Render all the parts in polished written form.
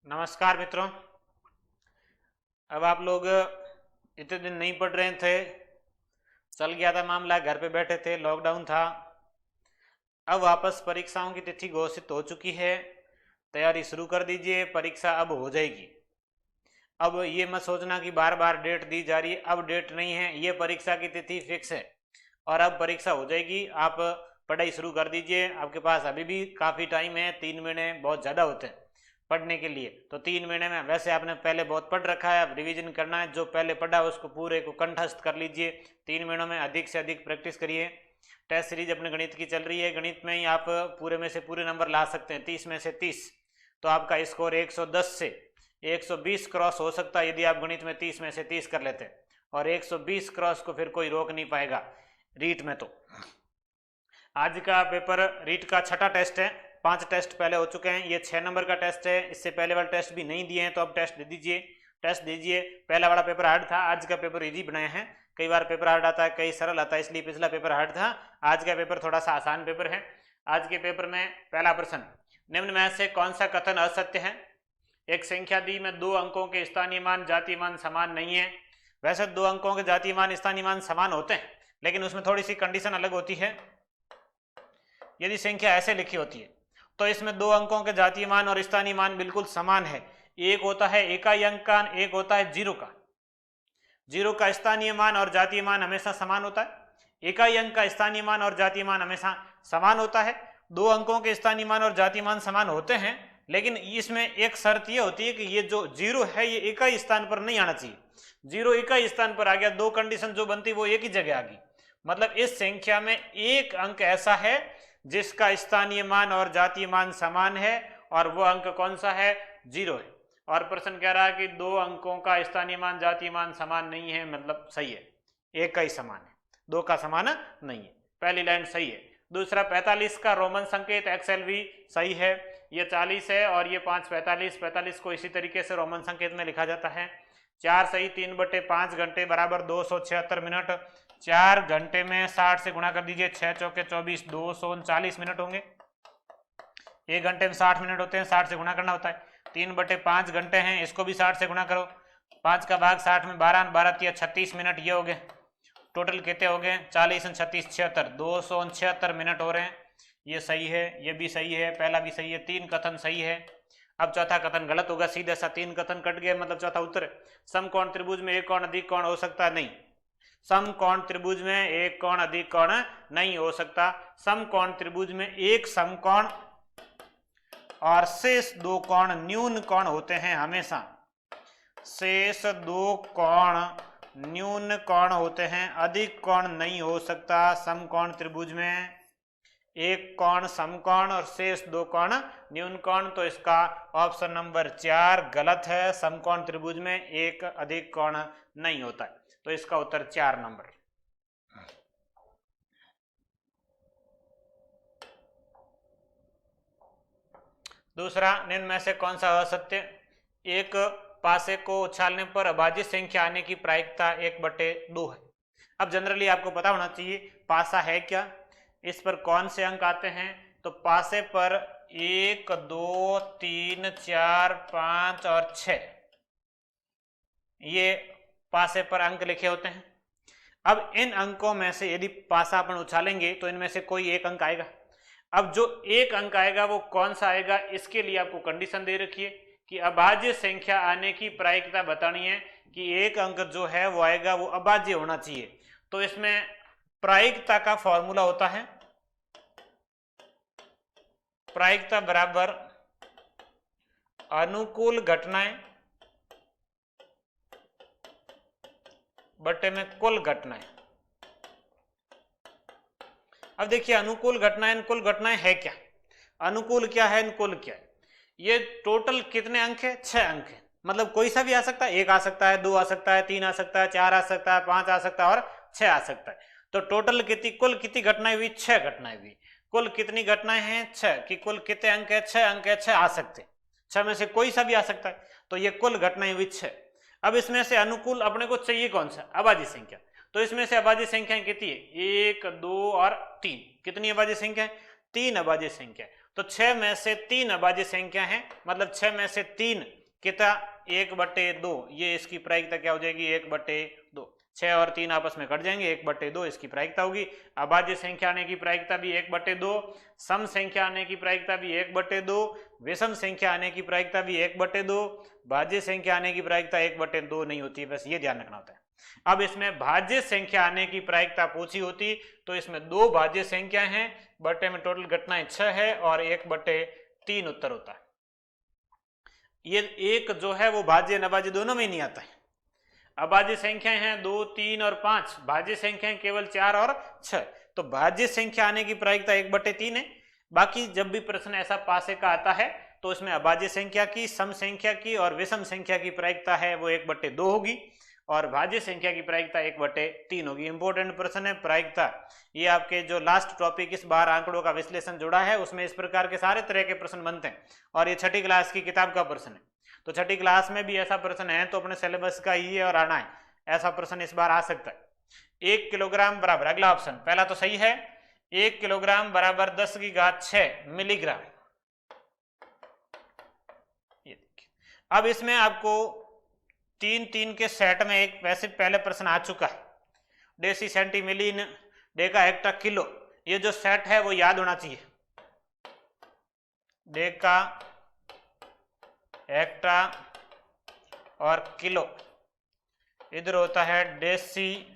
नमस्कार मित्रों। अब आप लोग इतने दिन नहीं पढ़ रहे थे, चल गया था मामला, घर पे बैठे थे, लॉकडाउन था। अब वापस परीक्षाओं की तिथि घोषित हो चुकी है, तैयारी शुरू कर दीजिए, परीक्षा अब हो जाएगी। अब ये मत सोचना कि बार बार डेट दी जा रही है, अब डेट नहीं है, ये परीक्षा की तिथि फिक्स है और अब परीक्षा हो जाएगी। आप पढ़ाई शुरू कर दीजिए, आपके पास अभी भी काफ़ी टाइम है, 3 महीने बहुत ज़्यादा होते हैं पढ़ने के लिए। तो 3 महीने में वैसे आपने पहले बहुत पढ़ रखा है, अब रिवीजन करना है, जो पहले पढ़ा है उसको पूरे को कंठस्थ कर लीजिए। 3 महीनों में अधिक से अधिक प्रैक्टिस करिए। टेस्ट सीरीज अपने गणित की चल रही है, गणित में ही आप पूरे में से पूरे नंबर ला सकते हैं, 30 में से 30। तो आपका स्कोर 110 से 120 क्रॉस हो सकता है यदि आप गणित में 30 में से 30 कर लेते हैं, और 120 क्रॉस को फिर कोई रोक नहीं पाएगा रीट में। तो आज का पेपर रीट का 6ठा टेस्ट है, 5 टेस्ट पहले हो चुके हैं, ये 6 नंबर का टेस्ट है। इससे पहले वाले टेस्ट भी नहीं दिए हैं, तो अब टेस्ट दे दीजिए, टेस्ट दीजिए। पहला वाला पेपर हार्ड था, आज का पेपर इजी बनाया है। कई बार पेपर हार्ड आता है, कई सरल आता है, इसलिए पिछला पेपर हार्ड था, आज का पेपर थोड़ा सा आसान पेपर है। आज के पेपर में पहला प्रश्न, निम्न में से कौन सा कथन असत्य है? एक संख्या दी में 2 अंकों के स्थानीय मान जातीय मान समान नहीं है। वैसे 2 अंकों के जातीय मान स्थानीय मान समान होते हैं, लेकिन उसमें थोड़ी सी कंडीशन अलग होती है। यदि संख्या ऐसे लिखी होती है तो इसमें 2 अंकों के जातीय मान और स्थानीय मान बिल्कुल समान है। एक होता है इकाई अंक का, एक होता है जीरो का। जीरो का स्थानीय मान और जातीय मान हमेशा समान होता है, इकाई अंक का स्थानीय मान और जातीय मान हमेशा समान होता है। 2 अंकों के स्थानीय मान और जातीय मान समान होते हैं, लेकिन इसमें एक शर्त यह होती है कि ये जो जीरो है ये इकाई स्थान पर नहीं आना चाहिए। जीरो इकाई स्थान पर आ गया, 2 कंडीशन जो बनती वो एक ही जगह आ गई। मतलब इस संख्या में एक अंक ऐसा है जिसका स्थानीय मान और जातीय मान समान है, और वो अंक कौन सा है? जीरो है। और प्रश्न कह रहा है कि 2 अंकों का स्थानीय मान जातीय मान समान नहीं है, मतलब सही है, एक का ही समान है, 2 का समान नहीं है। पहली लाइन सही है। दूसरा, 45 का रोमन संकेत एक्सएल भी सही है। ये 40 है और ये 5 45, 45 को इसी तरीके से रोमन संकेत में लिखा जाता है। 4 सही, 3/5 घंटे बराबर 276 मिनट। 4 घंटे में 60 से गुणा कर दीजिए, 6 चौके 24, 239 मिनट होंगे। 1 घंटे में 60 मिनट होते हैं, 60 से गुणा करना होता है। 3/5 घंटे हैं, इसको भी 60 से गुणा करो। 5 का भाग 60 में 12, 12 36 मिनट ये हो गए। टोटल कितने हो गए? 40 और 36 76, 269 मिनट हो रहे हैं। ये सही है, ये भी सही है, पहला भी सही है, 3 कथन सही है। अब चौथा कथन गलत होगा, सीधे सा 3 कथन कट गया, मतलब चौथा उत्तर। समकोण त्रिभुज में एक कोण अधिक कोण हो सकता है? नहीं। समकोण त्रिभुज में एक कोण अधिक कोण नहीं हो सकता। समकोण त्रिभुज में एक समकोण और शेष 2 कोण न्यून कोण होते हैं हमेशा। शेष 2 कोण न्यून कोण होते हैं, अधिक कोण नहीं हो सकता समकोण त्रिभुज में। एक कोण समकोण और शेष 2 कोण न्यून कोण। तो इसका ऑप्शन नंबर 4 गलत है, समकोण त्रिभुज में एक अधिक कोण नहीं होता है। तो इसका उत्तर 4 नंबर। दूसरा, निम्न में से कौन सा असत्य? एक पासे को उछालने पर अभाज्य संख्या आने की प्रायिकता 1/2 है। अब जनरली आपको पता होना चाहिए पासा है क्या, इस पर कौन से अंक आते हैं। तो पासे पर 1 2 3 4 5 और 6 ये पासे पर अंक लिखे होते हैं। अब इन अंकों में से यदि पासा अपन उछालेंगे तो इनमें से कोई एक अंक आएगा। अब जो एक अंक आएगा वो कौन सा आएगा, इसके लिए आपको कंडीशन दे रखी है कि अभाज्य संख्या आने की प्रायिकता बतानी है कि एक अंक जो है वो आएगा, वो अभाज्य होना चाहिए। तो इसमें प्रायिकता का फॉर्मूला होता है, प्रायिकता बराबर अनुकूल घटनाएं बटे में कुल घटनाएं। अब देखिए, अनुकूल घटनाएं कुल घटनाएं है क्या, अनुकूल क्या है, अनुकूल क्या है। ये टोटल कितने अंक है? 6 अंक है। मतलब कोई सा भी आ सकता है, 1 आ सकता है, 2 आ सकता है, 3 आ सकता है, 4 आ सकता है, 5 आ सकता है और 6 आ सकता है। तो टोटल कितनी, कुल कितनी घटनाएं हुई? 6 घटनाएं हुई। कुल कितनी घटनाएं हैं? 6। कि कुल कितने अंक है? 6 अंक है, 6 आ सकते हैं, 6 में से कोई सा भी आ सकता है। तो ये कुल घटनाएं हुई 6। अब इसमें से अनुकूल अपने को चाहिए कौन सा? अभाज्य संख्या। तो इसमें से अभाज्य संख्याएं कितनी है? 1 2 और 3। कितनी अभाज्य संख्या है? 3 अभाज्य संख्या। तो 6 में से 3 अभाज्य संख्या है, मतलब 6 में से 3 कितना 1/2, ये इसकी प्रायिकता क्या हो जाएगी 1/2। 6 और 3 आपस में कट जाएंगे, 1/2 इसकी प्रायिकता होगी। अभाज्य संख्या आने की प्रायिकता भी 1/2, सम संख्या आने की प्रायिकता भी 1/2, विषम संख्या आने की प्रायिकता भी 1/2, भाज्य संख्या आने की प्रायिकता 1/2 नहीं होती है, बस ये ध्यान रखना होता है। अब इसमें भाज्य संख्या आने की प्रायिकता पूछी होती तो इसमें 2 भाज्य संख्या हैं, बटे में टोटल घटनाएं 6 है और 1/3 उत्तर होता है। ये एक जो है वो भाज्य अभाज्य दोनों में नहीं आता है। अभाज्य संख्याएं हैं 2, 3 और 5, भाज्य संख्याएं केवल 4 और 6। तो भाज्य संख्या आने की प्रायिकता 1/3 है। बाकी जब भी प्रश्न ऐसा पासे का आता है तो इसमें अभाज्य संख्या की, सम संख्या की और विषम संख्या की प्रायिकता है वो 1/2 होगी और भाज्य संख्या की प्रायिकता 1/3 होगी। इंपॉर्टेंट प्रश्न है प्रायिकता। ये आपके जो लास्ट टॉपिक इस बार आंकड़ों का विश्लेषण जुड़ा है उसमें इस प्रकार के सारे तरह के प्रश्न बनते हैं और ये 6ठी क्लास की किताब का प्रश्न है। तो 6ठी क्लास में भी ऐसा प्रश्न है तो अपने सिलेबस का ये और आना है, ऐसा प्रश्न इस बार आ सकता है। 1 किलोग्राम बराबर, अगला ऑप्शन पहला तो सही है, 1 किलोग्राम बराबर 10⁶ मिलीग्राम। ये देखिए, अब इसमें आपको 3 के सेट में एक वैसे पहले प्रश्न आ चुका है, deci centi milli deca hecto kilo, ये जो सेट है वो याद होना चाहिए। डेका हेक्टा और किलो, इधर होता है डेसी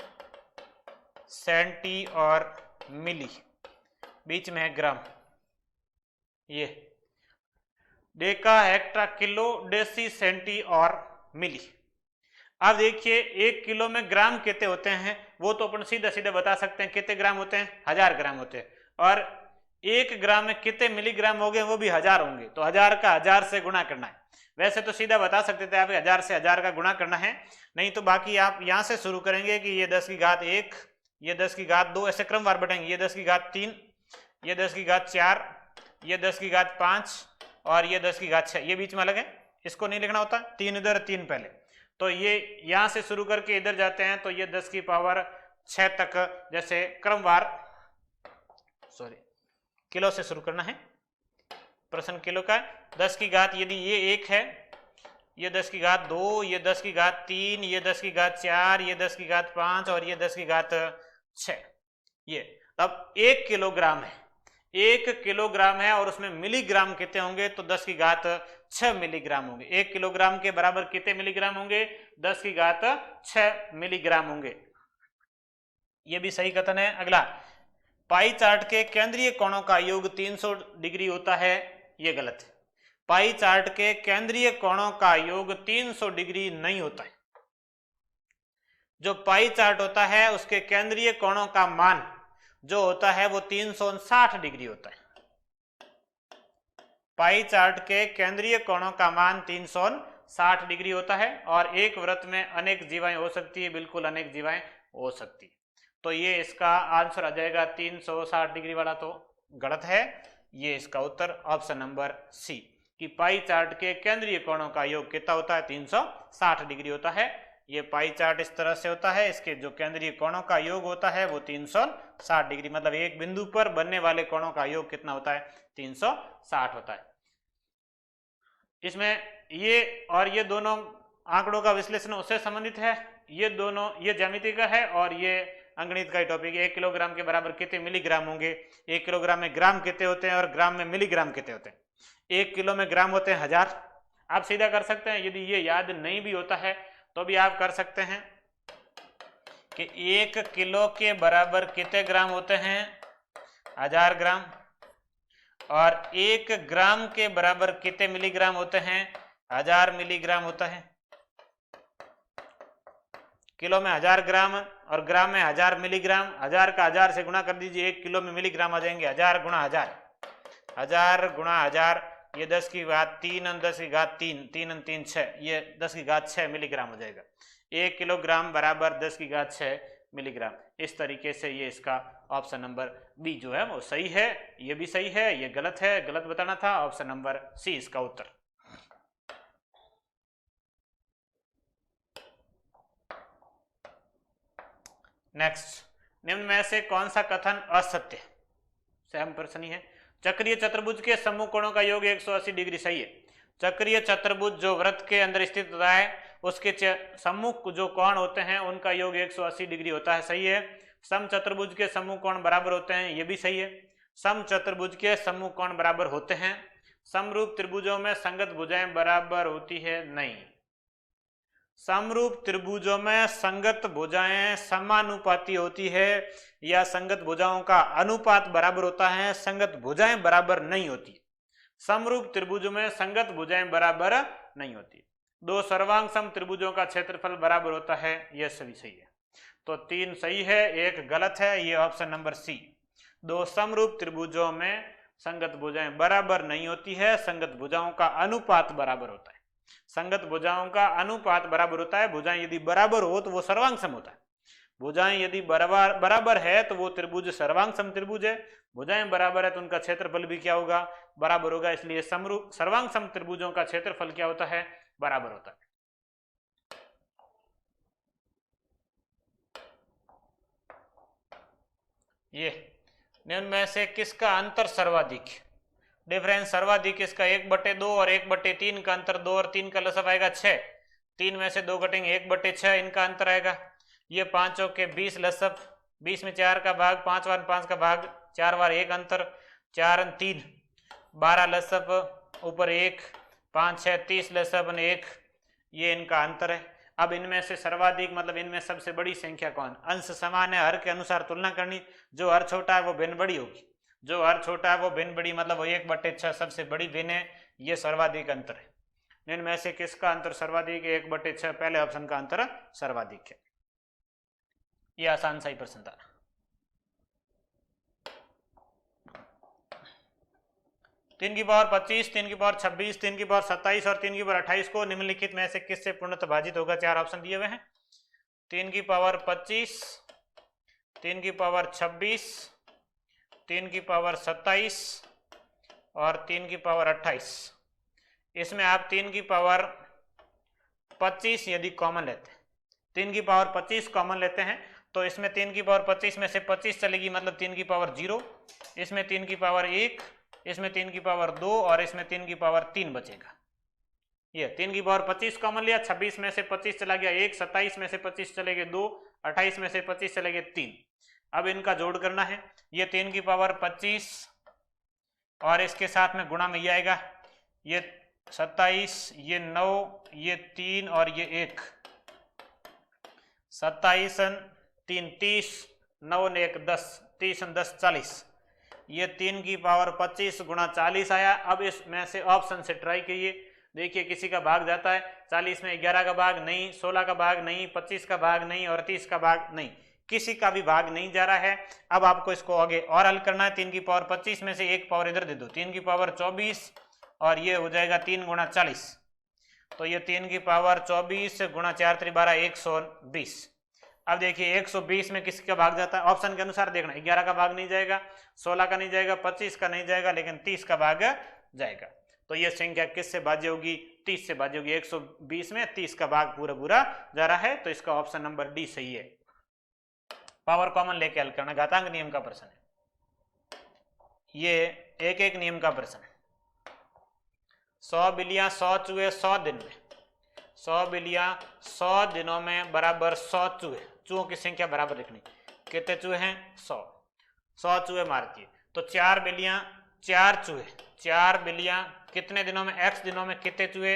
सेंटी और मिली, बीच में है ग्राम। ये deca hecto kilo deci centi और मिली। अब देखिए 1 किलो में ग्राम कितने होते हैं वो तो अपन सीधा सीधा बता सकते हैं, कितने ग्राम होते हैं 1000 ग्राम होते हैं, और 1 ग्राम में कितने मिलीग्राम हो गए वो भी 1000 होंगे, तो 1000 का 1000 से गुणा करना है। वैसे तो सीधा बता सकते थे आप 1000 से 1000 का गुणा करना है, नहीं तो बाकी आप यहां से शुरू करेंगे कि ये 10⁻1, ये 10⁻2, ऐसे क्रमवार बढ़ेंगे, ये 10⁻3, ये 10⁻4, ये 10⁻5 और ये 10⁻6, ये बीच में अलग है, इसको नहीं लिखना होता, 3 इधर 3 पहले। तो ये यहां से शुरू करके इधर जाते हैं तो ये 10⁻6 तक, जैसे क्रमवार, किलो से शुरू करना है, प्रश्न किलो का। 10⁻, यदि ये 1 है, ये 10⁻2, ये 10⁻3, ये 10⁻4, ये 10⁻5 और ये 10⁻6। ये अब 1 किलोग्राम है, 1 किलोग्राम है और उसमें मिलीग्राम कितने होंगे तो 10⁻6 मिलीग्राम होंगे। 1 किलोग्राम के बराबर कितने मिलीग्राम होंगे 10⁻6 मिलीग्राम होंगे, ये भी सही कथन है। अगला, पाई चार्ट के केंद्रीय कोणों का योग 300 डिग्री होता है, ये गलत है। पाई चार्ट के केंद्रीय कोणों का योग 300 डिग्री नहीं होता है। जो पाई चार्ट होता है उसके केंद्रीय कोणों का मान जो होता है वो 360 डिग्री होता है। पाई चार्ट के केंद्रीय कोणों का मान 360 डिग्री होता है और एक वृत्त में अनेक जीवाएं हो सकती है, बिल्कुल अनेक जीवाएं हो सकती है। तो ये इसका आंसर आ जाएगा 360 डिग्री वाला, तो गलत है। ये इसका उत्तर ऑप्शन नंबर सी कि पाई चार्ट के केंद्रीय कोणों का योग कितना होता है 360 डिग्री होता है। ये पाई चार्ट इस तरह से होता है, इसके जो केंद्रीय कोणों का योग होता है वो 360 डिग्री, मतलब एक बिंदु पर बनने वाले कोणों का योग कितना होता है 360 होता है। इसमें ये और ये दोनों आंकड़ों का विश्लेषण उससे संबंधित है, ये दोनों, ये ज्यामिति का है और ये अंगणित का टॉपिक है। 1 किलोग्राम के बराबर कितने मिलीग्राम होंगे, 1 किलोग्राम में ग्राम कितने होते हैं और ग्राम में मिलीग्राम कितने होते हैं। 1 किलो में ग्राम होते हैं 1000, आप सीधा कर सकते हैं। यदि ये याद नहीं भी होता है तो भी आप कर सकते हैं कि 1 किलो के बराबर कितने ग्राम होते हैं 1000 ग्राम, और 1 ग्राम के बराबर कितने मिलीग्राम होते हैं 1000 मिलीग्राम होता है। किलो में 1000 ग्राम और ग्राम में 1000 मिलीग्राम, 1000 का 1000 से गुणा कर दीजिए, 1 किलो में मिलीग्राम आ जाएंगे 1000 गुणा 1000, 1000 गुणा 1000, ये 10⁻3 10⁻3, 3 3 6, ये 10⁻6 मिलीग्राम हो जाएगा। 1 किलोग्राम बराबर 10⁻6 मिलीग्राम। इस तरीके से ये इसका ऑप्शन नंबर बी जो है वो सही है। ये भी सही है, ये गलत है, गलत बताना था, ऑप्शन नंबर सी इसका उत्तर। नेक्स्ट, निम्न में से कौन सा कथन असत्य है, सेम प्रश्न ही है। चक्रीय चतुर्भुज के समूह कोणों का योग 180 डिग्री, सही है। चक्रीय चतुर्भुज जो वृत्त के अंदर स्थित होता है उसके सम्मुख जो कोण होते हैं उनका योग 180 डिग्री होता है, सही है। सम चतुर्भुज के समूह कोण बराबर होते हैं, ये भी सही है। सम चतुर्भुज के समूह कोण बराबर होते हैं। समरूप त्रिभुजों में संगत भुजाएं बराबर होती है, नहीं। समरूप त्रिभुजों में संगत भुजाएं समानुपाती होती है या संगत भुजाओं का अनुपात बराबर होता है, संगत भुजाएं बराबर नहीं होती। समरूप त्रिभुजों में संगत भुजाएं बराबर नहीं होती। दो सर्वांग सम त्रिभुजों का क्षेत्रफल बराबर होता है, यह सभी सही है। तो 3 सही है, 1 गलत है, ये ऑप्शन नंबर सी। दो समरूप त्रिभुजों में संगत भुजाएं बराबर नहीं होती है, संगत भुजाओं का अनुपात बराबर होता है। संगत भुजाओं का अनुपात बराबर होता है। भुजाएं यदि बराबर हो तो वो सर्वांग सम होता है। भुजाएं यदि बराबर है तो वो त्रिभुज सर्वांग सम त्रिभुज है। भुजाएं बराबर है तो उनका क्षेत्रफल भी क्या होगा, बराबर होगा। इसलिए समरूप सर्वांग सम त्रिभुजों का क्षेत्रफल क्या होता है, बराबर होता है। ये निम्न में से किसका अंतर सर्वाधिक, डिफरेंस सर्वाधिक इसका 1/2 और 1/3 का अंतर, 2 और 3 का लसअ आएगा 6, 3 में से 2 घटेंगे 1/6 इनका अंतर आएगा। ये 5 के 20 लसअ, 20 में 4 का भाग, 5 बार 5 का भाग, 4 बार 1 अंतर, 4 और 3 12 लसअ ऊपर 1, 5 6 30 लसअ 1, ये इनका अंतर है। अब इनमें से सर्वाधिक मतलब इनमें सबसे बड़ी संख्या कौन, अंश समान है, हर के अनुसार तुलना करनी, जो हर छोटा है वो भिन्न बड़ी होगी, जो हर छोटा है वो भिन्न बड़ी मतलब वो 1/6 सबसे बड़ी भिन्न है, ये सर्वाधिक अंतर है। इनमें से किसका अंतर सर्वाधिक है, 1/6, पहले ऑप्शन का अंतर सर्वाधिक है। ये आसान सा ही प्रश्न था। तीन की पावर 25, 3 की पावर 26, 3 की पावर 27 और 3 की पावर 28 को निम्नलिखित में से किससे पूर्णतः भाजित होगा, 4 ऑप्शन दिए हुए हैं। 3 की पावर 25, 3 की पावर 26, 3 की पावर 27 और 3 की पावर 28। इसमें आप 3 की पावर 25 यदि कॉमन लेते हैं, 3 की पावर 25 कॉमन लेते हैं तो इसमें 3 की पावर 25 में से 25 चलेगी मतलब 3 की पावर 0, इसमें 3 की पावर 1, इसमें 3 की पावर 2 और इसमें 3 की पावर 3 बचेगा। ये 3 की पावर 25 कॉमन लिया, 26 में से 25 चला गया 1, 27 में से 25 चले गए 2, 28 में से 25 चले गए 3। अब इनका जोड़ करना है, ये 3 की पावर 25 और इसके साथ में गुणा में ये आएगा, ये 27, ये 9, ये 3 और ये 1, 27 3 30, 9 ने 1 10, 30 10 40, ये 3 की पावर 25 गुणा 40 आया। अब इसमें से ऑप्शन से ट्राई कीजिए, देखिए किसी का भाग जाता है, 40 में 11 का भाग नहीं, 16 का भाग नहीं, 25 का भाग नहीं और 30 का भाग नहीं, किसी का भी भाग नहीं जा रहा है। अब आपको इसको आगे और हल करना है। 3 की पावर 25 में से 1 पावर इधर दे दो, 3 की पावर 24 और ये हो जाएगा 3 गुणा 40, तो ये 3 की पावर 24 गुणा 4 3 12 120। अब देखिए 120 में किसका भाग जाता है, ऑप्शन के अनुसार देखना, 11 का भाग नहीं जाएगा, 16 का नहीं जाएगा, 25 का नहीं जाएगा, लेकिन 30 का भाग जाएगा। तो ये संख्या किससे भाज्य होगी, 30 से भाज्य होगी। 120 में 30 का भाग पूरा पूरा जा रहा है, तो इसका ऑप्शन नंबर डी सही है। पावर कॉमन लेके हल करना, घातांक नियम का प्रश्न है ये, एक एक नियम का प्रश्न है। 100 बिल्लियां 100 चूहे 100 दिन में, 100 बिल्लियां 100 दिनों में बराबर 100 चूहे, चूहों की संख्या बराबर लिखनी, कितने चूहे हैं 100, 100 चूहे मारती है, तो 4 बिल्लियां 4 चूहे, 4 बिल्लियां कितने दिनों में, x दिनों में कितने चूहे,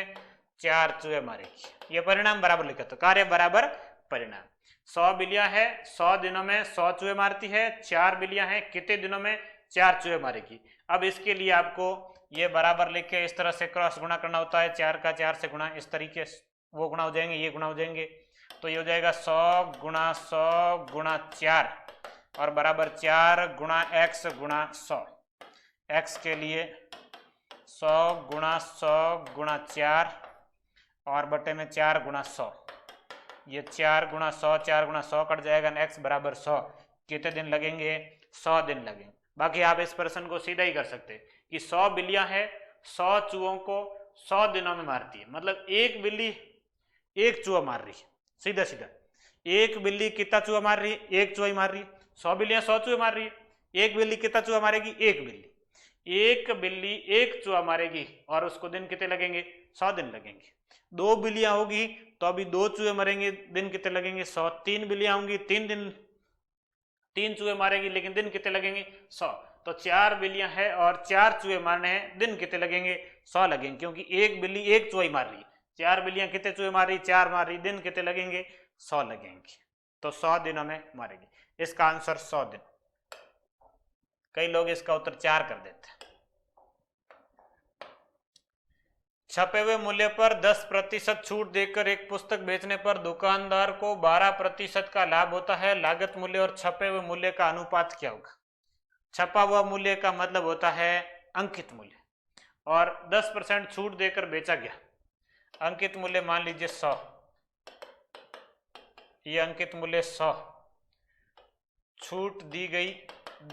4 चूहे मारेगी। ये परिणाम बराबर लिखा, तो कार्य बराबर परिणाम। 100 बिल्लियां है 100 दिनों में 100 चूहे मारती है, 4 बिल्लियां हैं कितने दिनों में 4 चूहे मारेगी। अब इसके लिए आपको ये बराबर लिख के इस तरह से क्रॉस गुणा करना होता है, 4 का 4 से गुणा, इस तरीके से वो गुणा हो जाएंगे, ये गुणा हो जाएंगे, तो ये हो जाएगा 100 गुणा 100 गुणा 4 और बराबर 4 गुणा x गुणा 100। x के लिए 100 गुणा 100 गुणा 4 और बटे में 4 गुणा 100, ये 4 गुणा 100, 4 गुणा 100 कट जाएगा, x बराबर 100, कितने दिन लगेंगे 100 दिन लगेंगे। बाकी आप इस प्रश्न को सीधा ही कर सकते हैं कि 100 बिल्लियां हैं 100 चूहों को 100 दिनों में मारती है, मतलब एक बिल्ली एक चूहा मार रही है, सीधा सीधा एक बिल्ली कितना चूहा मार रही है, एक चूहा ही मार रही है। 100 बिल्लियां 100 चूहे मार रही है, एक बिल्ली कितना चूहा मारेगी, एक बिल्ली, एक बिल्ली एक चूहा मारेगी और उसको दिन कितने लगेंगे? 100 दिन लगेंगे। 2 बिल्लियां होगी तो अभी 2 चूहे मरेंगे, दिन कितने लगेंगे? 100। 3 बिल्लियां होंगी, 3 दिन 3 चूहे मारेगी, लेकिन दिन कितने लगेंगे? 100। तो 4 बिल्लियां हैं और 4 चूहे मारने हैं, दिन कितने लगेंगे? 100 लगेंगे, क्योंकि एक बिल्ली एक चूहा ही मार रही है। 4 बिल्लियां कितने चूहे मार रही? 4 मार रही, दिन कितने लगेंगे? 100 लगेंगे। तो 100 दिनों में मारेगी। इसका आंसर 100 दिन। कई लोग इसका उत्तर 4 कर देते हैं। छपे हुए मूल्य पर 10% छूट देकर एक पुस्तक बेचने पर दुकानदार को 12% का लाभ होता है। लागत मूल्य और छपे हुए मूल्य का अनुपात क्या होगा? छपा हुआ मूल्य का मतलब होता है अंकित मूल्य, और 10% छूट देकर बेचा गया। अंकित मूल्य मान लीजिए 100, ये अंकित मूल्य 100, छूट दी गई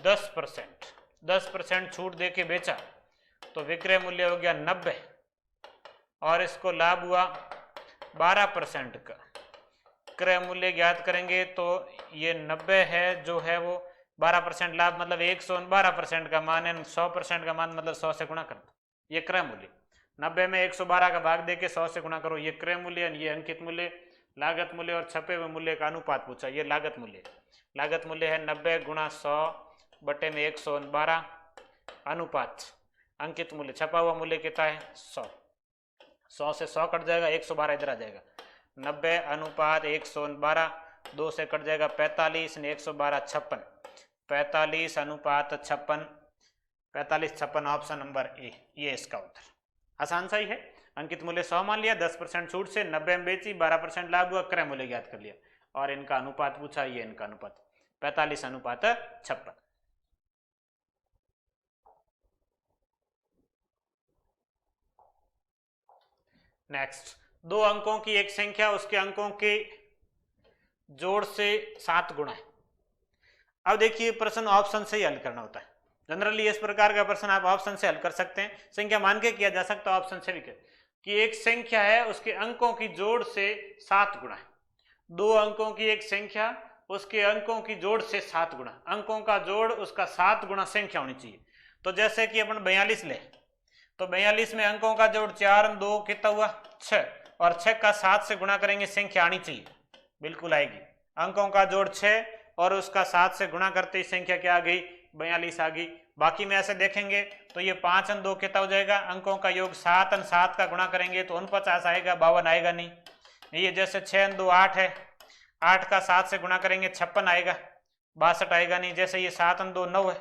10%, 10% छूट दे के बेचा तो विक्रय मूल्य हो गया 90, और इसको लाभ हुआ 12% का। क्रय मूल्य ज्ञात करेंगे तो ये 90 है, जो है वो 12% लाभ मतलब 112% का मान है, 100% का मान मतलब 100 से गुणा कर दो, ये क्रय मूल्य। 90 में 112 का भाग देके 100 से गुणा करो, ये क्रय मूल्य, ये अंकित मूल्य। लागत मूल्य और छपे हुए मूल्य का अनुपात पूछा, ये लागत मूल्य। लागत मूल्य है 90 गुणा 100 बटे में 112, अनुपात अंकित मूल्य। छपा हुआ मूल्य कितना है? 100। 100 से 100 कट जाएगा, 112 इधर आ जाएगा। 90 अनुपात 112, 2 से कट जाएगा 45, 112 56, 45 अनुपात 56, 45 56, ऑप्शन नंबर ए, ये इसका उत्तर। आसान सा ही है। अंकित मूल्य 100 मान लिया, 10% छूट से 90 में बेची, 12% लाभ हुआ, क्रय मूल्य ज्ञात कर लिया, और इनका अनुपात पूछा, ये इनका अनुपात 45 अनुपात 56। नेक्स्ट, 2 अंकों की एक संख्या उसके अंकों के जोड़ से 7 गुणा है। अब देखिए प्रश्न ऑप्शन से ही हल करना होता है। जनरली इस प्रकार का प्रश्न आप ऑप्शन से हल कर सकते हैं, संख्या मान के किया जा सकता है, ऑप्शन से भी कि एक संख्या है उसके अंकों की जोड़ से 7 गुणा है। 2 अंकों की एक संख्या उसके अंकों की जोड़ से 7 गुणा, अंकों का जोड़ उसका 7 गुणा संख्या होनी चाहिए। तो जैसे कि अपन 42 ले, तो 42 में अंकों का जोड़ 4 2 कितना हुआ? 6, और 6 का 7 से गुणा करेंगे, संख्या आनी चाहिए, बिल्कुल आएगी। अंकों का जोड़ 6 और उसका 7 से गुणा करते ही संख्या क्या आ गई? 42 आ गई। बाकी में ऐसे देखेंगे तो ये 5 और 2 कितना हो जाएगा? अंकों का योग 7 और 7 का गुणा करेंगे तो 49 आएगा, 52 आएगा नहीं। ये जैसे 6 और 2 8 है, 8 का 7 से गुणा करेंगे 56 आएगा, 62 आएगा नहीं। जैसे ये 7 और 2 9 है,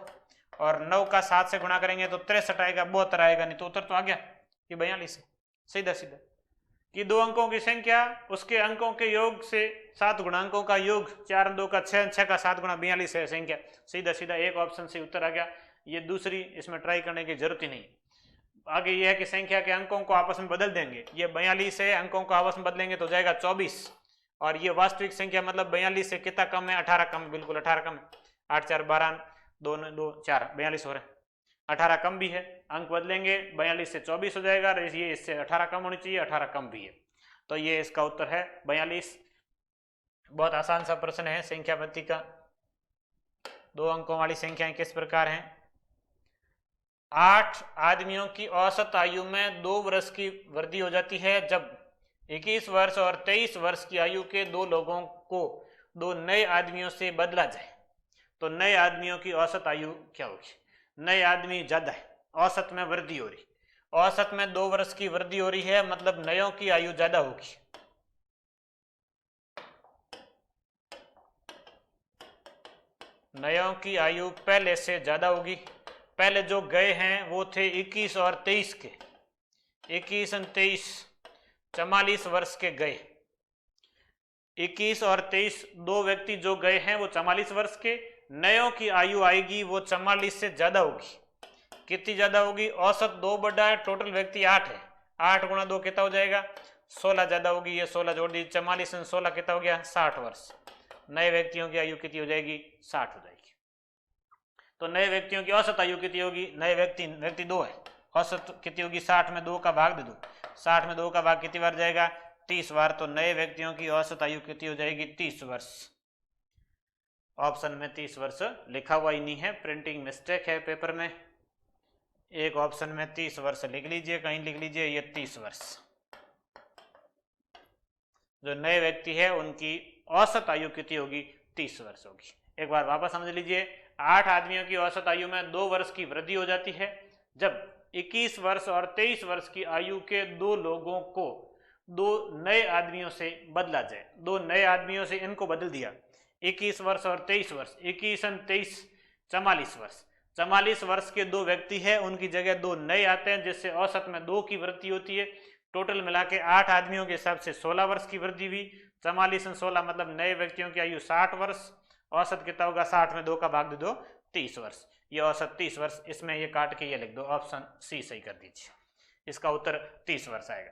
और 9 का 7 से गुणा करेंगे तो 63 आएगा, 72 आएगा नहीं। तो उत्तर तो आ गया कि 42 है, सीधा सीधा। कि 2 अंकों की संख्या उसके अंकों के योग से 7 गुणा, अंकों का योग 4 और 2 का 6, 6 का 7 गुणा 42 है संख्या, सीधा सीधा एक ऑप्शन से उत्तर आ गया। ये दूसरी, इसमें ट्राई करने की जरूरत ही नहीं। आगे ये है कि संख्या के अंकों को आपस में बदल देंगे, ये 42 है, अंकों को आपस में बदलेंगे तो जाएगा 24, और ये वास्तविक संख्या मतलब 42 से कितना कम है? 18 कम है, बिल्कुल 18 कम है। 8 4 12, 2 2 4, 42 हो रहे हैं, 18 कम भी है, अंक बदलेंगे 42 से 24 हो जाएगा, ये इससे 18 कम होनी चाहिए, 18 कम भी है, तो ये इसका उत्तर है 42। बहुत आसान सा प्रश्न है संख्या पद्धति का। 2 अंकों वाली संख्याएं किस प्रकार हैं? 8 आदमियों की औसत आयु में 2 वर्ष की वृद्धि हो जाती है जब 21 वर्ष और 23 वर्ष की आयु के 2 लोगों को 2 नए आदमियों से बदला जाए तो नए आदमियों की औसत आयु क्या होगी? नए आदमी ज्यादा है, औसत में वृद्धि हो रही, औसत में 2 वर्ष की वृद्धि हो रही है, मतलब नयों की आयु ज्यादा होगी। नयों की आयु पहले से ज्यादा होगी। पहले जो गए हैं वो थे 21 और 23 के, 21 और 23 44 वर्ष के गए। 21 और 23 2 व्यक्ति जो गए हैं वो 44 वर्ष के, नयों की आयु आएगी वो 44 से ज्यादा होगी। कितनी ज्यादा होगी? औसत 2 बढ़ा है, टोटल व्यक्ति 8 है, 8 गुणा 2 कितना हो जाएगा? 16 ज्यादा होगी, ये 16 जोड़ दी, 44 और 16 कितना हो गया? 60 वर्ष। नए व्यक्तियों की आयु कितनी हो जाएगी? 60 हो जाएगी। तो नए व्यक्तियों की औसत आयु कितनी होगी? नए व्यक्ति 2 है, औसत कितनी होगी? 60 में 2 का भाग दे दो, 60 में 2 का भाग कितनी बार जाएगा? 30 बार। तो नए व्यक्तियों की औसत आयु कितनी हो जाएगी? 30 वर्ष। ऑप्शन में 30 वर्ष लिखा हुआ ही नहीं है, प्रिंटिंग मिस्टेक है पेपर में। एक ऑप्शन में 30 वर्ष लिख लीजिए, कहीं लिख लीजिए ये 30 वर्ष। जो नए व्यक्ति है उनकी औसत आयु कितनी होगी? 30 वर्ष होगी। एक बार वापस समझ लीजिए, 8 आदमियों की औसत आयु में 2 वर्ष की वृद्धि हो जाती है जब 21 वर्ष और 23 वर्ष की आयु के दो लोगों को 2 नए आदमियों से बदला जाए। 2 नए आदमियों से इनको बदल दिया, 21 वर्ष और 23 वर्ष, 21 और 23 44 वर्ष। 44 वर्ष के 2 व्यक्ति है, उनकी जगह 2 नए आते हैं, जिससे औसत में 2 की वृद्धि होती है। टोटल मिला के 8 आदमियों के हिसाब से 16 वर्ष की वृद्धि हुई। 44 और 16 मतलब नए व्यक्तियों की आयु 60 वर्ष। औसत कितना होगा? 60 में 2 का भाग दे दो, 30 वर्ष। ये औसत 30 वर्ष। इसमें ये काट के ये लिख दो, ऑप्शन सी सही कर दीजिए। इसका उत्तर 30 वर्ष आएगा।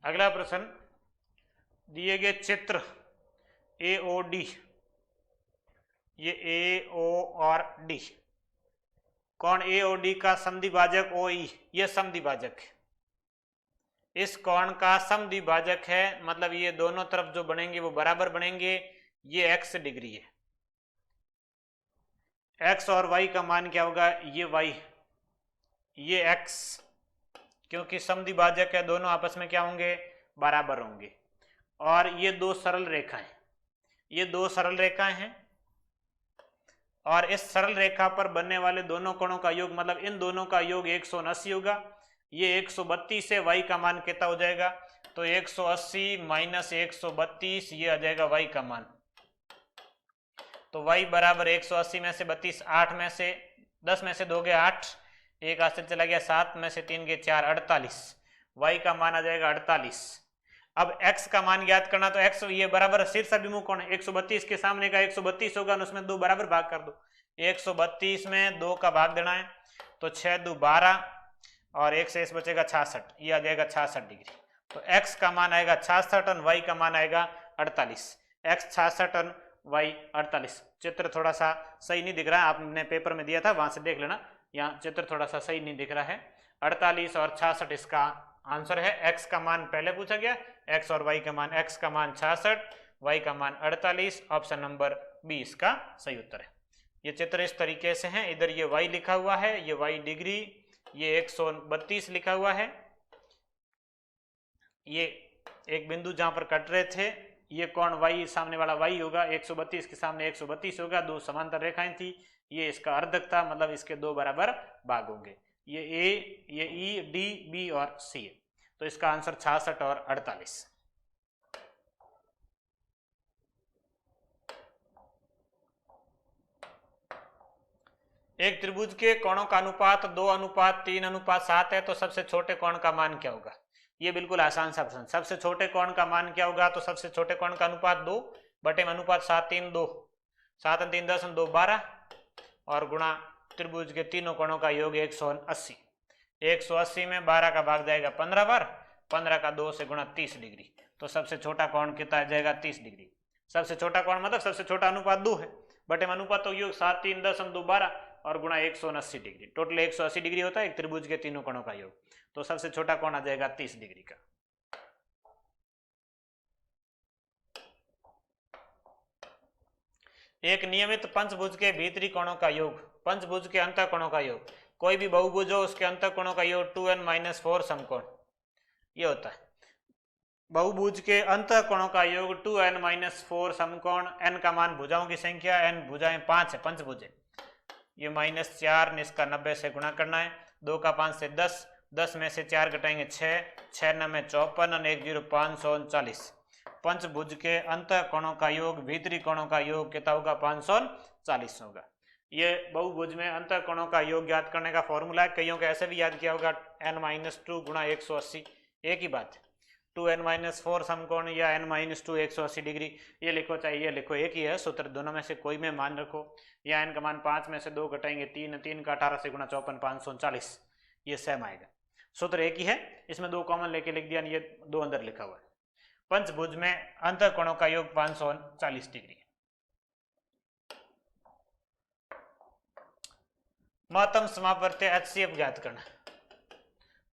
अगला प्रश्न, दिए गए चित्र ए ओ डी, ये ए ओ और डी, कौन ए ओ डी का समद्विभाजक ओ ई, ये समद्विभाजक है। इस कोण का समद्विभाजक है, मतलब ये दोनों तरफ जो बनेंगे वो बराबर बनेंगे। ये x डिग्री है। x और y का मान क्या होगा? ये y, ये x, क्योंकि समद्विभाजक है, दोनों आपस में क्या होंगे? बराबर होंगे। और ये 2 सरल रेखाएं, ये 2 सरल रेखाएं हैं, और इस सरल रेखा पर बनने वाले दोनों कोणों का योग, मतलब इन दोनों का योग 180 होगा। ये 132 से y का मान कितना हो जाएगा? तो 180 माइनस 132, ये आ जाएगा y का मान। तो y बराबर 180 में से 32, 8 में से 10 में से 2 गए 8, एक हाथ से चला गया 7 में से 3 गए 4, 48। y का मान आ जाएगा 48। अब x का मान ज्ञात करना, तो x ये बराबर शीर्ष अभिमुख कोण है। 132 के सामने का 132 होगा, उसमें 2 बराबर भाग कर दो। 132 में 2 का भाग देना है, तो 6 2 12 और 1 से इस बचेगा 66, ये आ जाएगा 66 डिग्री। तो x का मान आएगा 66 और y का मान आएगा 48। x 66 और y 48। चित्र थोड़ा सा सही नहीं दिख रहा है, आपने पेपर में दिया था, वहां से देख लेना। यहाँ चित्र थोड़ा सा सही नहीं दिख रहा है। 48 और 66 इसका आंसर है। x का मान पहले पूछा गया, x और y का मान, x का मान 66, y का मान 48। ऑप्शन नंबर बी इसका सही उत्तर है। ये चित्र इस तरीके से है, इधर ये y लिखा हुआ है, ये y डिग्री, ये 132 लिखा हुआ है। ये एक बिंदु जहां पर कट रहे थे, ये कोण y, सामने वाला y होगा, 132 के सामने 132 होगा। 2 समांतर रेखाएं थी, ये इसका अर्धक था, मतलब इसके 2 बराबर भाग होंगे। ये a, ये e, d, b और c है। तो इसका आंसर 66 और 48। एक त्रिभुज के कोणों का अनुपात 2:3:7 है, तो सबसे छोटे कोण का मान क्या होगा? ये बिल्कुल आसान सा प्रश्न। सबसे छोटे कोण का मान क्या होगा? तो सबसे छोटे कोण का अनुपात 2 बटे में अनुपात 7 3 2, 7 3 10 2 12 और गुणा त्रिभुज के तीनों कोणों का योग 180। 180 में 12 का भाग जाएगा 15 बार, 15 का 2 से गुणा 30 डिग्री। तो सबसे छोटा कोण कितना आ जाएगा? 30 डिग्री। सबसे छोटा कोण मतलब सबसे छोटा अनुपात 2 है, बटे में अनुपात तो योग 7 3 10 2 12 और गुणा 180 डिग्री। टोटल 180 डिग्री होता है एक त्रिभुज के तीनों कोणों का योग। तो सबसे छोटा कोण आ जाएगा 30 डिग्री का। एक नियमित पंचभुज के भीतरी कोणों का योग, पंचभुज के अंतः कोणों का योग, कोई भी बहुभुज हो उसके अंतः कोणों का योग 2n-4 समकोण, ये होता है। बहुभुज के अंतः कोणों का योग 2n-4 समकोण। n का मान भुजाओं की संख्या, n भुजाएं 5 है, पंचभुज है। ये -4 इसका 90 से गुणा करना है। 2 का 5 से 10, 10 में से 4 घटाएंगे 6, 6 9 में 54 और 1 0 539। पंचभुज के अंतः कोणों का योग भीतरी कोणों का योग कितना होगा? 540 होगा। ये बहुभुज में अंतः कोणों का योग याद करने का फॉर्मूला है। कईयों को ऐसे भी याद किया होगा n-2 गुणा 180, एक ही बात है। 2n-4 समकोण या n-2 180 डिग्री, ये लिखो चाहे ये लिखो, एक ही है सूत्र, दोनों में से कोई में मान रखो। या n का मान 5 में से 2 घटाएंगे 3, 3 का 18 से गुणा 54 539, ये सेम आएगा, सूत्र एक ही है। इसमें 2 कॉमन लेके लिख दिया, ये 2 अंदर लिखा हुआ है। पंचभुज में अंतःकोणों का योग 539 डिग्री। महत्तम समापवर्तीय HCF ज्ञात करना,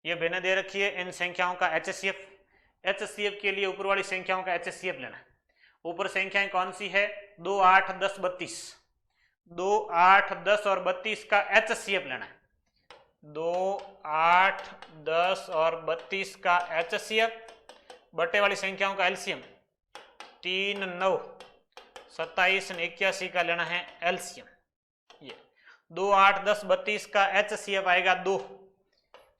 ये भिन्न दे रखी है इन संख्याओं का HCF के लिए ऊपर वाली संख्याओं का HCF लेना। ऊपर संख्याएं कौन सी है? 2, 8, 10, 32। 2, 8, 10 और 32 का HCF लेना है। 2, 8, 10 और 32 का HCF, बटे वाली संख्याओं का LCM 3, 9, 27 और 81 का लेना है LCM। ये 2, 8, 10, 32 का HCF आएगा 2,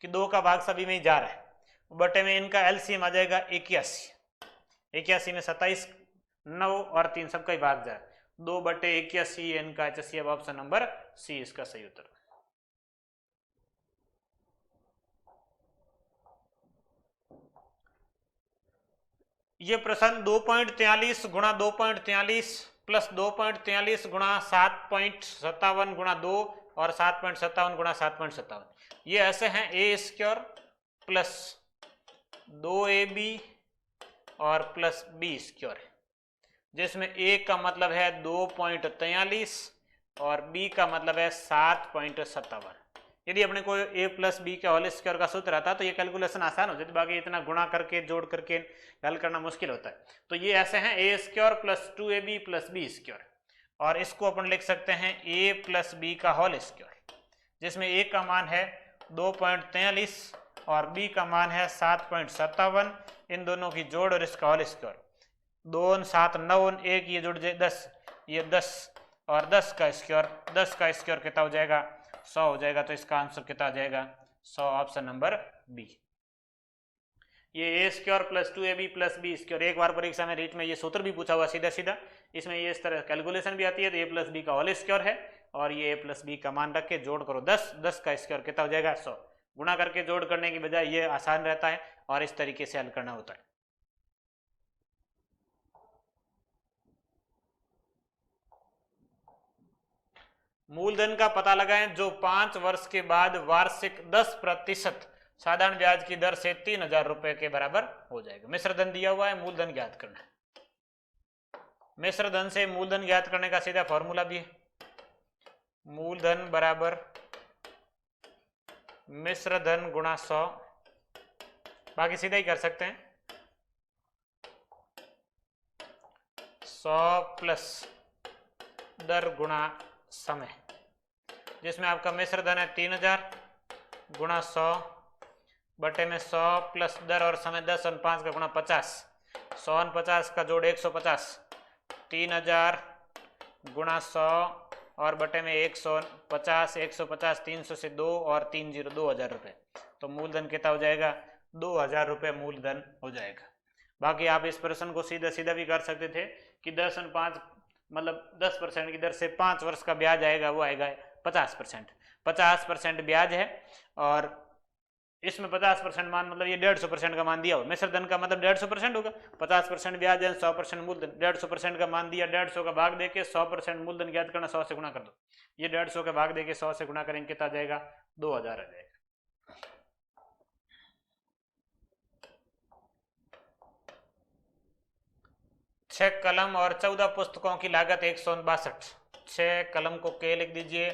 कि 2 का भाग सभी में ही जा रहा है, बटे में इनका LCM आ जाएगा 81। 81 में 27, 9 और 3 सबका ही भाग जा रहा है, 2 बटे 81 इनका HCF। ऑप्शन नंबर सी इसका सही उत्तर। ये प्रश्न 2.43 गुणा 2.43 प्लस 2.43 गुणा 7.57 गुणा 2 और 7.57 गुणा 7.57, ये ऐसे हैं A² प्लस 2AB और प्लस B², जिसमें A का मतलब है 2.43 और B का मतलब है 7.57। यदि अपने को A प्लस B के होल स्क्वायर का सूत्र आता तो ये कैलकुलेशन आसान हो जाती, बाकी इतना गुणा करके जोड़ करके हल करना मुश्किल होता है। तो ये ऐसे हैं A² plus 2AB plus B², और इसको अपन लिख सकते हैं A प्लस B का होल स्क्वायर, जिसमें A का मान है 2.43 और B का मान है 7.57। इन दोनों की जोड़ और इसका होल स्क्वायर, 2, 7, 9, 1 ये जुड़ जाए 10, ये 10 और 10 का स्क्वायर, 10 का स्क्वायर कितना हो जाएगा? 100 हो जाएगा। तो इसका आंसर कितना आ जाएगा? 100, ऑप्शन नंबर बी। ये A² plus 2AB plus B², एक बार परीक्षा में रीट में ये सूत्र भी पूछा हुआ सीधा सीधा, इसमें ये इस तरह कैलकुलेशन भी आती है। तो A प्लस बी का होल स्क्वायर है और ये A प्लस बी का मान रख के जोड़ करो 10, 10 का स्क्वायर कितना हो जाएगा? 100। गुणा करके जोड़ करने की बजाय ये आसान रहता है और इस तरीके से हल करना होता है। मूलधन का पता लगाएं जो 5 वर्ष के बाद वार्षिक 10% साधारण ब्याज की दर से 3000 रुपए के बराबर हो जाएगा। मिश्र धन दिया हुआ है, मूलधन ज्ञात करना है। मिश्र धन से मूलधन ज्ञात करने का सीधा फॉर्मूला भी है, मूलधन बराबर मिश्र धन गुणा 100, बाकी सीधा ही कर सकते हैं। 100 प्लस दर गुणा समय, जिसमें आपका मिश्र धन है 3000 गुणा 100 बटे में 100 प्लस दर और समय 10 और 5 का गुणा 50, 100 और 50 का जोड़ 150, 3000 गुणा 100 और बटे में 150, 150 300 से 2 और 3 0 2000 रुपये। तो मूलधन कितना हो जाएगा? 2000 रुपये मूलधन हो जाएगा। बाकी आप इस प्रश्न को सीधा सीधा भी कर सकते थे कि 10 और 5 मतलब 10% की दर से 5 वर्ष का ब्याज आएगा, वो आएगा 50%। 50% ब्याज है और इसमें 50% मान मतलब ये 150% का मान दिया हो। मिश्र धन का मतलब 150% होगा, 50% ब्याज है, 100% मूलधन। 150% का मान दिया, 150 का भाग देके 100% मूलधन ज्ञात करना, 100 से गुणा कर दो। ये 150 का भाग देके 100 से गुणा करेंगे कितना आ जाएगा? 2000 आ जाएगा। छह कलम और 14 पुस्तकों की लागत 162। 6 कलम को K लिख दीजिए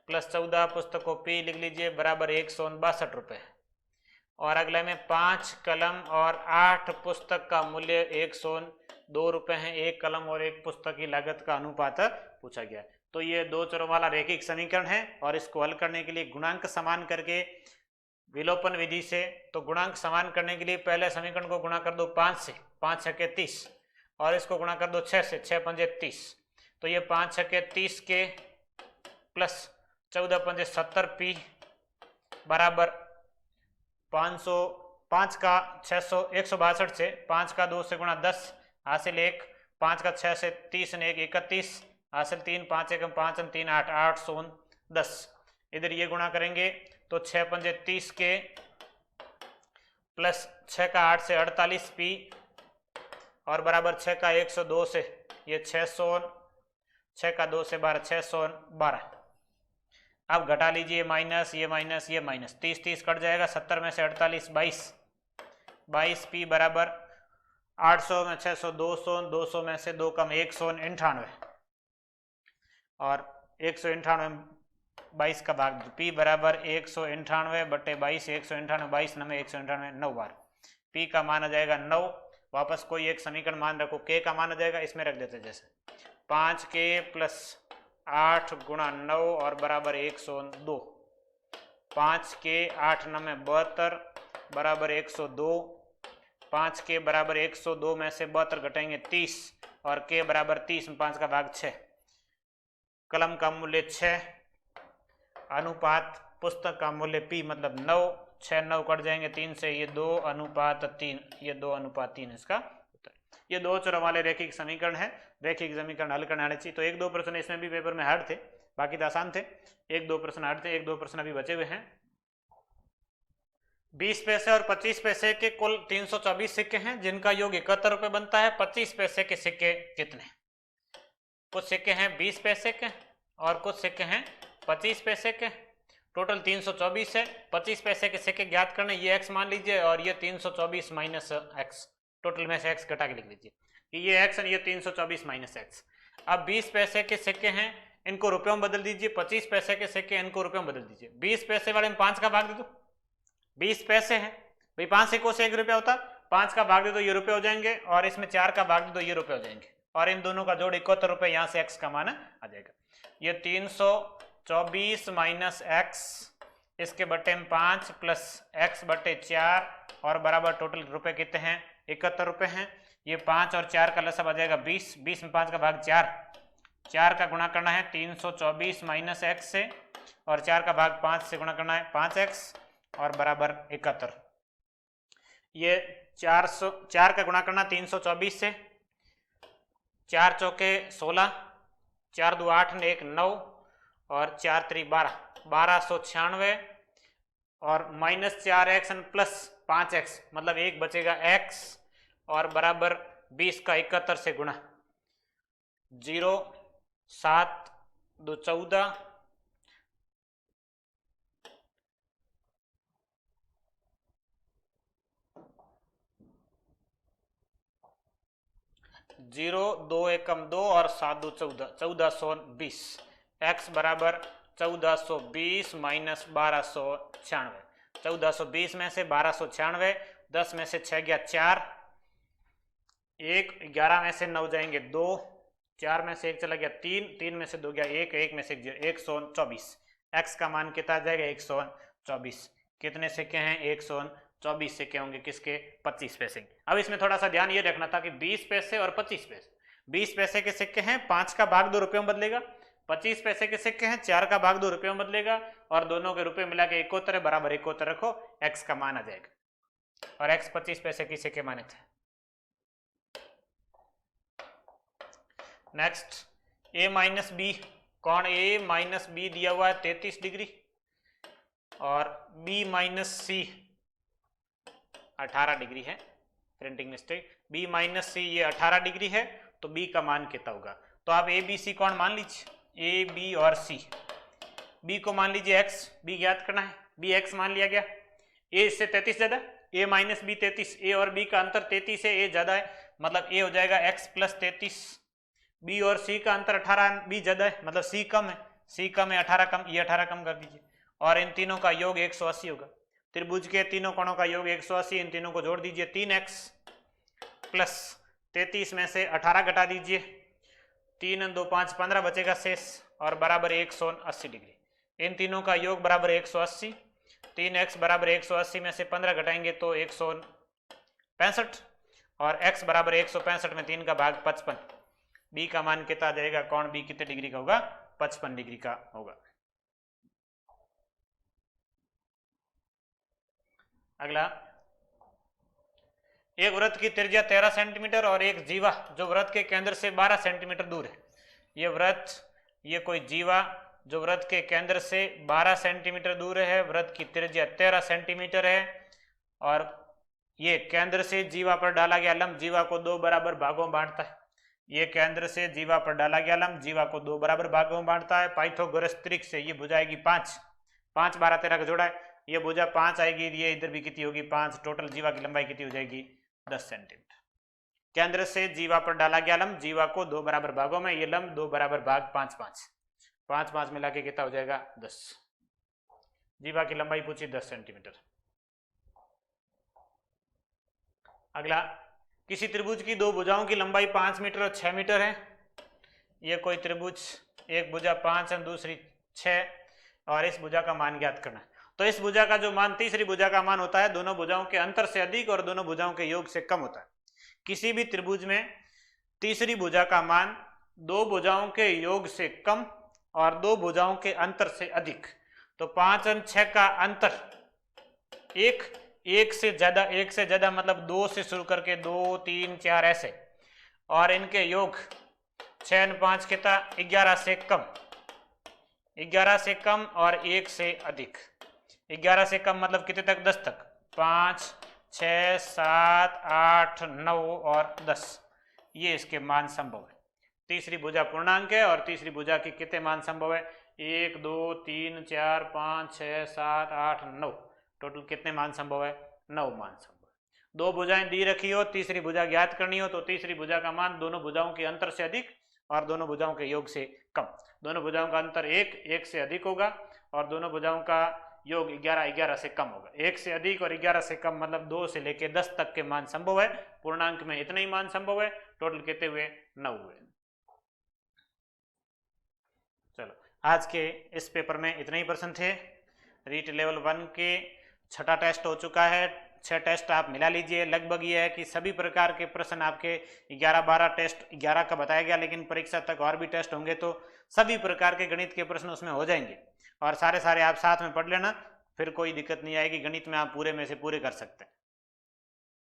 प्लस 14 पुस्तकों P लिख लीजिए बराबर 162 रुपये। और अगले में 5 कलम और 8 पुस्तक का मूल्य 102 रुपये है। एक कलम और एक पुस्तक की लागत का अनुपात पूछा गया। तो ये 2 चरों वाला रैखिक समीकरण है और इसको हल करने के लिए गुणांक समान करके विलोपन विधि से, तो गुणांक समान करने के लिए पहले समीकरण को गुणा कर दो 5 से, 5 छके 30, और इसको गुणा कर दो 6 से, 6 पंजे 30। तो ये 5 छके 30 के प्लस 14 पंजे 70 P बराबर 505 का 600 162 से 5 का 2 से गुणा 10 हासिल 1, 5 का 6 से 30 ने 1 31 हासिल 3, 5 1 5 3 8 810। इधर ये गुणा करेंगे तो 6 पंजे 30 के प्लस 6 का 8 से 48 पी और बराबर 6 का 102 से ये 600, 6 का 2 से 12, 612। अब घटा लीजिए माइनस, ये माइनस, ये माइनस, 30 30 कट जाएगा, 70 में से 48 22, 22 पी बराबर 800 में 600 200, 200 में से 2 कम 198 और 198 22 का भाग, पी बराबर 198 बटे 22, 198 22 नंबर 198 9 बार, पी का मान आ जाएगा 9। वापस कोई एक समीकरण मान रखो, के का मान आ जाएगा, इसमें रख देते जैसे 5k प्लस 8 गुणा 9 और बराबर 102, 5k 8 9 72 बराबर 102, 5k बराबर 102 में से 72 घटाएंगे 30 और k बराबर 30 में 5 का भाग 6, कलम का मूल्य 6, अनुपात पुस्तक का मूल्य p मतलब 9, 6 9 कट जाएंगे 3 से, ये 2 अनुपात 3, ये 2 अनुपात 3 इसका उत्तर। ये दो चरों वाले रैखिक समीकरण है, रैखिक समीकरण हल करने आने चाहिए। तो एक दो प्रश्न इसमें भी पेपर में हार्ड थे, बाकी तो आसान थे। एक दो प्रश्न हार्ड थे, एक दो प्रश्न अभी बचे हुए हैं। 20 पैसे और 25 पैसे के कुल 324 सिक्के हैं जिनका योग 71 रुपए बनता है। 25 पैसे के सिक्के कितने? कुछ सिक्के हैं 20 पैसे के और कुछ सिक्के हैं 25 पैसे के, टोटल 324 है। 25 पैसे के सिक्के ज्ञात करने, ये x मान लीजिए और ये 324 माइनस एक्स, टोटल में से x घटा के लिख लीजिए कि ये x और ये 324 माइनस एक्स। अब 20 पैसे के सिक्के हैं, इनको रुपयों में बदल दीजिए। 25 पैसे के सिक्के इनको रुपयों में बदल दीजिए। 20 पैसे वाले में 5 का भाग दे दो, 20 पैसे हैं भाई, 5 सिक्कों से 1 रुपया होता, 5 का भाग दे दो ये रुपये हो जाएंगे और इसमें 4 का भाग दे दो ये रुपये हो जाएंगे और इन दोनों का जोड़ 71 रुपये, यहाँ से x का मान आ जाएगा। ये 324 माइनस एक्स, इसके बटे में 5 प्लस x बटे 4 और बराबर टोटल रुपए कितने हैं? 71 रुपये हैं। ये 5 और 4 का लसाव आ जाएगा 20, 20 में 5 का भाग 4, 4 का गुणा करना है 324 माइनस एक्स से और 4 का भाग 5 से गुणा करना है 5x और बराबर 71। ये 4 का गुणा करना 324 से, 4 चौके 16, 4 दो 8 ने 1 9 और 4 3 12, 1296 और माइनस 4x प्लस 5x मतलब 1 बचेगा x और बराबर 20 का 71 से गुणा, 0 7 2 14, 0 2 एकम 2 और 7 2 14, 1420, x बराबर 1420 माइनस 1296। 1420 में से 1296, 10 में से 6 गया 4, 1 11 में से 9 जाएंगे 2, 4 में से 1 चला गया 3, 3 में से 2 गया 1, 1 में से 124। x का मान कितना आ जाएगा? 124। कितने सिक्के हैं? 124 सिक्के होंगे किसके? 25 पैसे के। अब इसमें थोड़ा सा ध्यान ये रखना था कि 20 पैसे और 25 पैसे, 20 पैसे के सिक्के हैं 5 का भाग 2 रुपयों में बदलेगा, 25 पैसे के सिक्के हैं 4 का भाग 2 रुपयों में बदलेगा और दोनों के रुपए मिला के 71 बराबर 71 रखो, x का मान आ जाएगा और x 25 पैसे की सिक्के माने थे। नेक्स्ट a माइनस बी, कौन a माइनस बी दिया हुआ है 33 डिग्री और b माइनस सी 18 डिग्री है, प्रिंटिंग मिस्टेक, b माइनस सी ये 18 डिग्री है तो b का मान कितना होगा? तो आप a b c कौन मान लीजिए, a b और c। b को मान लीजिए x, b ज्ञात करना है, b x मान लिया गया। a इससे 33 ज्यादा, a माइनस b 33, a और b का अंतर 33 है, a ज्यादा है मतलब a हो जाएगा x प्लस 33। b और c का अंतर 18, b ज्यादा है मतलब c कम है, c कम है 18 कम, ये 18 कम कर दीजिए और इन तीनों का योग 180 होगा। त्रिभुज के तीनों कोणों का योग 180, इन तीनों को जोड़ दीजिए, 3x प्लस 33 में से 18 घटा दीजिए, 3 2 5 15 बचेगा शेष और बराबर 180 डिग्री। इन तीनों का योग बराबर 180, 3x बराबर 180 में से 15 घटाएंगे तो 165 और x बराबर 165 में 3 का भाग 55। b का मान कितना आ जाएगा? कौन b कितने डिग्री का होगा? 55 डिग्री का होगा। अगला, एक वृत्त की त्रिज्या 13 सेंटीमीटर और एक जीवा जो वृत्त के केंद्र से 12 सेंटीमीटर दूर है। ये वृत्त, ये कोई जीवा जो वृत्त के केंद्र से 12 सेंटीमीटर दूर है, वृत्त की त्रिज्या 13 सेंटीमीटर है और ये केंद्र से जीवा पर डाला गया लंब जीवा को 2 बराबर भागों में बांटता है। ये केंद्र से जीवा पर डाला गया लंब जीवा को 2 बराबर भागों में बांटता है। पाइथागोरस त्रिक से ये भुजा आएगी 5, 5 12 13 का जोड़ा है, ये भुजा 5 आएगी, ये इधर भी कितनी होगी 5, टोटल जीवा की लंबाई कितनी हो जाएगी 10 सेंटीमीटर। केंद्र से जीवा पर डाला गया लंब जीवा को 2 बराबर भागों में, ये लंब 2 बराबर भाग 5 5 5 5 मिला के कितना हो जाएगा 10। जीवा की लंबाई पूछी 10 सेंटीमीटर। अगला, किसी त्रिभुज की 2 भुजाओं की लंबाई 5 मीटर और 6 मीटर है। ये कोई त्रिभुज, एक भुजा 5 है दूसरी 6, और इस भुजा का मान ज्ञात करना है। तो इस भुजा का जो मान तीसरी भुजा का मान होता है दोनों भुजाओं के अंतर से अधिक और दोनों भुजाओं के योग से कम होता है। किसी भी त्रिभुज में तीसरी भुजा का मान 2 भुजाओं के योग से कम और 2 भुजाओं के अंतर से अधिक। तो 5 और 6 का अंतर एक से ज्यादा मतलब 2 से शुरू करके 2 3 4 ऐसे, और इनके योग 6 और 5 कितना 11 से कम, 11 से कम और 1 से अधिक। 11 से कम मतलब कितने तक 10 तक, 5 6 7 8 9 और 10, ये इसके मान संभव है। तीसरी भुजा पूर्णांक है और तीसरी भुजा के कितने मान संभव है 1 2 3 4 5 6 7 8 9, टोटल कितने मान संभव है 9 मान संभव है। 2 भुजाएं दी रखी हो, तीसरी भुजा ज्ञात करनी हो, तो तीसरी भुजा का मान दोनों भुजाओं के अंतर से अधिक और दोनों भुजाओं के योग से कम। दोनों भुजाओं का अंतर 1 से अधिक होगा और दोनों भुजाओं का योग 11 से कम होगा। 1 से अधिक और 11 से कम मतलब 2 से लेकर 10 तक के मान संभव है। पूर्णांक में इतना ही मान संभव है, टोटल कितने हुए 9 हुए। चलो, आज के इस पेपर में इतने ही प्रश्न थे। रीट लेवल 1 के 6ठा टेस्ट हो चुका है। 6 टेस्ट आप मिला लीजिए। लगभग ये है कि सभी प्रकार के प्रश्न आपके 11-12 टेस्ट 11 का बताया गया, लेकिन परीक्षा तक और भी टेस्ट होंगे तो सभी प्रकार के गणित के प्रश्न उसमें हो जाएंगे और सारे आप साथ में पढ़ लेना, फिर कोई दिक्कत नहीं आएगी। गणित में आप पूरे में से पूरे कर सकते हैं।